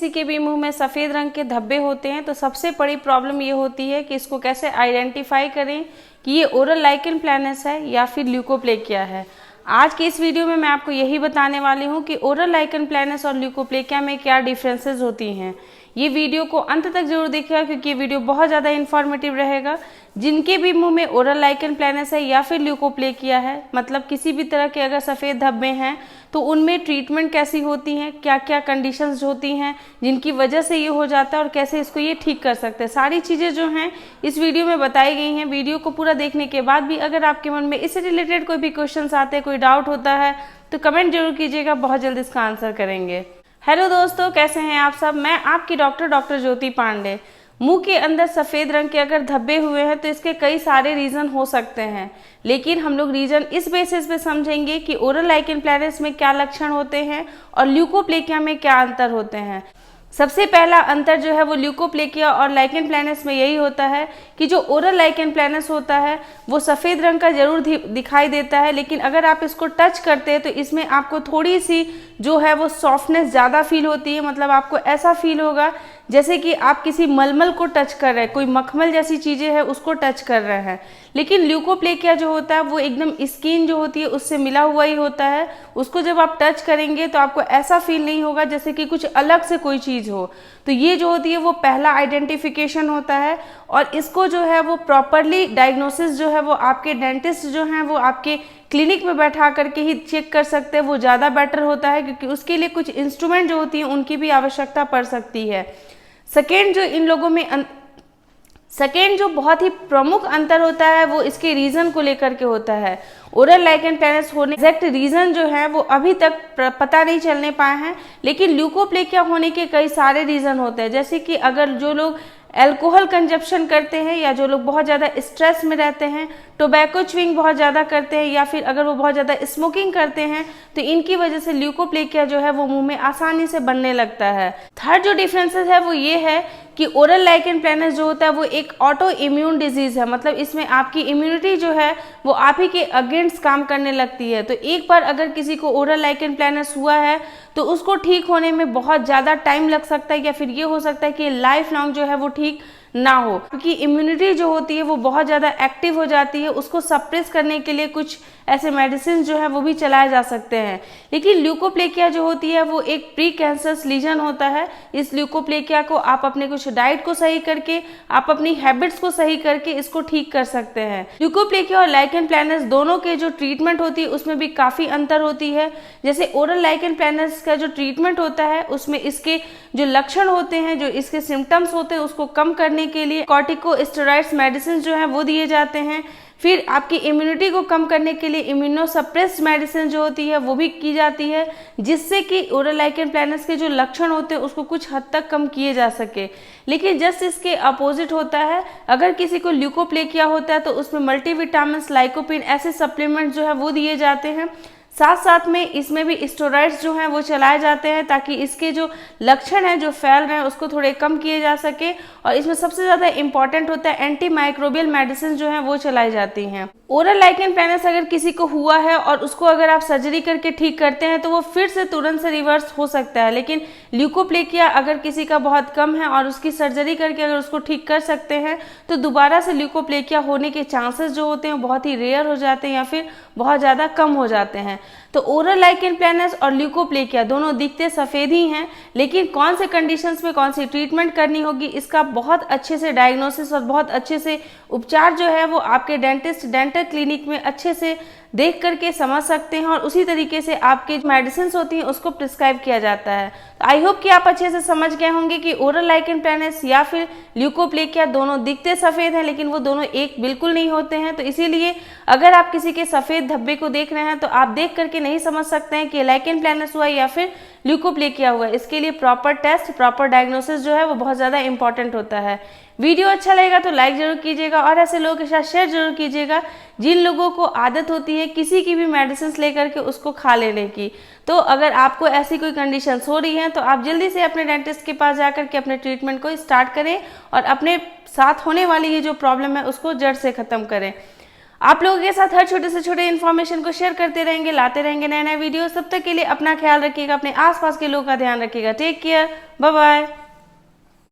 किसी के भी मुंह में सफ़ेद रंग के धब्बे होते हैं तो सबसे बड़ी प्रॉब्लम ये होती है कि इसको कैसे आइडेंटिफाई करें कि ये ओरल लाइकेन प्लैनस है या फिर ल्यूकोप्लेकिया है। आज की इस वीडियो में मैं आपको यही बताने वाली हूँ कि ओरल लाइकेन प्लैनस और ल्यूकोप्लेकिया में क्या डिफरेंसेस होती हैं। ये वीडियो को अंत तक जरूर देखिएगा क्योंकि ये वीडियो बहुत ज़्यादा इन्फॉर्मेटिव रहेगा। जिनके भी मुंह में ओरल लाइकेन प्लैनस है या फिर ल्यूकोप्लेकिया है, मतलब किसी भी तरह के अगर सफ़ेद धब्बे हैं तो उनमें ट्रीटमेंट कैसी होती हैं, क्या क्या कंडीशंस होती हैं जिनकी वजह से ये हो जाता है और कैसे इसको ये ठीक कर सकते हैं। सारी चीज़ें जो हैं इस वीडियो में बताई गई हैं। वीडियो को पूरा देखने के बाद भी अगर आपके मन में इससे रिलेटेड कोई भी क्वेश्चंस आते हैं, कोई डाउट होता है तो कमेंट जरूर कीजिएगा, बहुत जल्द इसका आंसर करेंगे। हेलो दोस्तों, कैसे हैं आप सब। मैं आपकी डॉक्टर ज्योति पांडे। मुंह के अंदर सफ़ेद रंग के अगर धब्बे हुए हैं तो इसके कई सारे रीज़न हो सकते हैं, लेकिन हम लोग रीज़न इस बेसिस पे समझेंगे कि ओरल लाइकेन प्लैनस में क्या लक्षण होते हैं और ल्यूकोप्लेकिया में क्या अंतर होते हैं। सबसे पहला अंतर जो है वो ल्यूकोप्लेकिया और लाइकेन प्लैनस में यही होता है कि जो ओरल लाइकेन प्लैनस होता है वो सफ़ेद रंग का जरूर दिखाई देता है, लेकिन अगर आप इसको टच करते हैं तो इसमें आपको थोड़ी सी जो है वो सॉफ्टनेस ज़्यादा फील होती है। मतलब आपको ऐसा फील होगा जैसे कि आप किसी मलमल को टच कर रहे हैं, कोई मखमल जैसी चीज़ें हैं उसको टच कर रहे हैं। लेकिन ल्यूकोप्लेकिया जो होता है वो एकदम स्किन जो होती है उससे मिला हुआ ही होता है। उसको जब आप टच करेंगे तो आपको ऐसा फील नहीं होगा जैसे कि कुछ अलग से कोई चीज़ हो। तो ये जो होती है वो पहला आइडेंटिफिकेशन होता है और इसको जो है वो प्रॉपरली डायग्नोसिस जो है वो आपके डेंटिस्ट जो हैं वो आपके क्लिनिक में बैठा करके ही चेक कर सकते हैं। वो ज़्यादा बेटर होता है क्योंकि उसके लिए कुछ इंस्ट्रूमेंट जो होती हैं उनकी भी आवश्यकता पड़ सकती है। सेकेंड जो बहुत ही प्रमुख अंतर होता है वो इसके रीज़न को लेकर के होता है। ओरल लाइकेन प्लैनस होने एग्जैक्ट रीज़न जो है वो अभी तक पता नहीं चलने पाए हैं, लेकिन ल्यूकोप्लेकिया होने के कई सारे रीज़न होते हैं। जैसे कि अगर जो लोग अल्कोहल कंजप्शन करते हैं या जो लोग बहुत ज़्यादा स्ट्रेस में रहते हैं, टोबैको च्युइंग बहुत ज़्यादा करते हैं या फिर अगर वो बहुत ज़्यादा स्मोकिंग करते हैं तो इनकी वजह से ल्यूकोप्लेकिया जो है वो मुंह में आसानी से बनने लगता है। थर्ड जो डिफरेंसेस है वो ये है कि ओरल लाइकेन प्लैनस जो होता है वो एक ऑटो इम्यून डिजीज़ है। मतलब इसमें आपकी इम्यूनिटी जो है वो आप ही के अगेंस्ट काम करने लगती है। तो एक बार अगर किसी को ओरल लाइकेन प्लैनस हुआ है तो उसको ठीक होने में बहुत ज़्यादा टाइम लग सकता है या फिर ये हो सकता है कि लाइफ लॉन्ग जो है वो ठीक ना हो, क्योंकि इम्यूनिटी जो होती है वो बहुत ज़्यादा एक्टिव हो जाती है। उसको सप्रेस करने के लिए कुछ ऐसे मेडिसिन जो है वो भी चलाए जा सकते हैं। लेकिन ल्यूकोप्लेकिया जो होती है वो एक प्री कैंसरस लीजन होता है। इस ल्यूकोप्लेकिया को आप अपने कुछ डाइट को सही करके, आप अपनी हैबिट्स को सही करके इसको ठीक कर सकते हैं। ल्यूकोप्लेकिया और लाइकेन प्लैनस दोनों के जो ट्रीटमेंट होती है उसमें भी काफ़ी अंतर होती है। जैसे ओरल लाइकेन प्लैनस का जो ट्रीटमेंट होता है उसमें इसके जो लक्षण होते हैं, जो इसके सिम्टम्स होते हैं उसको कम करने के लिए कॉर्टिकोस्टेरॉइड्स मेडिसिन जो है वो दिए जाते हैं। फिर आपकी इम्यूनिटी को कम करने के लिए इम्यूनोसप्रेस्ड मेडिसिन जो होती है वो भी की जाती है, जिससे कि ओरल लाइकेन प्लैनस के जो लक्षण होते हैं उसको कुछ हद तक कम किए जा सके। लेकिन जस्ट इसके अपोजिट होता है। अगर किसी को ल्यूकोप्लेकिया होता है तो उसमें मल्टीविटामिन्स, लाइकोपिन ऐसे सप्लीमेंट जो है वो दिए जाते हैं। साथ साथ में इसमें भी स्टेरॉइड्स जो हैं वो चलाए जाते हैं ताकि इसके जो लक्षण हैं जो फैल रहे हैं उसको थोड़े कम किए जा सके। और इसमें सबसे ज़्यादा इंपॉर्टेंट होता है एंटी माइक्रोबियल मेडिसिन जो हैं वो चलाई जाती हैं। ओरल लाइकेन प्लैनस अगर किसी को हुआ है और उसको अगर आप सर्जरी करके ठीक करते हैं तो वो फिर से तुरंत से रिवर्स हो सकता है। लेकिन ल्यूकोप्लेकिया अगर किसी का बहुत कम है और उसकी सर्जरी करके अगर उसको ठीक कर सकते हैं तो दोबारा से ल्यूकोप्लेकिया होने के चांसेस जो होते हैं बहुत ही रेयर हो जाते हैं या फिर बहुत ज़्यादा कम हो जाते हैं। तो ओरल लाइकेन प्लैनस और ल्यूकोप्लेकिया दोनों दिखते सफ़ेद ही हैं, लेकिन कौन से कंडीशंस में कौन सी ट्रीटमेंट करनी होगी इसका बहुत अच्छे से डायग्नोसिस और बहुत अच्छे से उपचार जो है वो आपके डेंटिस्ट डेंटल क्लिनिक में अच्छे से देख करके समझ सकते हैं और उसी तरीके से आपके जो मेडिसिन होती हैं उसको प्रिस्क्राइब किया जाता है। तो आई होप कि आप अच्छे से समझ गए होंगे कि ओरल लाइकेन प्लैनस या फिर ल्यूकोप्लेकिया दोनों दिखते सफ़ेद हैं लेकिन वो दोनों एक बिल्कुल नहीं होते हैं। तो इसीलिए अगर आप किसी के सफ़ेद धब्बे को देख रहे हैं तो आप देख करके नहीं समझ सकते हैं कि लाइकेन प्लैनस हुआ या फिर ल्यूकोप्लेकिया हुआ। इसके लिए प्रॉपर टेस्ट, प्रॉपर डायग्नोसिस जो है वो बहुत ज़्यादा इंपॉर्टेंट होता है। वीडियो अच्छा लगेगा तो लाइक जरूर कीजिएगा और ऐसे लोगों के साथ शेयर जरूर कीजिएगा जिन लोगों को आदत होती है किसी की भी मेडिसिन लेकर के उसको खा लेने की। तो अगर आपको ऐसी कोई कंडीशंस हो रही हैं तो आप जल्दी से अपने डेंटिस्ट के पास जाकर के अपने ट्रीटमेंट को स्टार्ट करें और अपने साथ होने वाली ये जो प्रॉब्लम है उसको जड़ से ख़त्म करें। आप लोगों के साथ हर छोटे से छोटे इन्फॉर्मेशन को शेयर करते रहेंगे, लाते रहेंगे नए नए वीडियो। तब तक के लिए अपना ख्याल रखिएगा, अपने आसपास के लोगों का ध्यान रखिएगा। Take care, bye bye.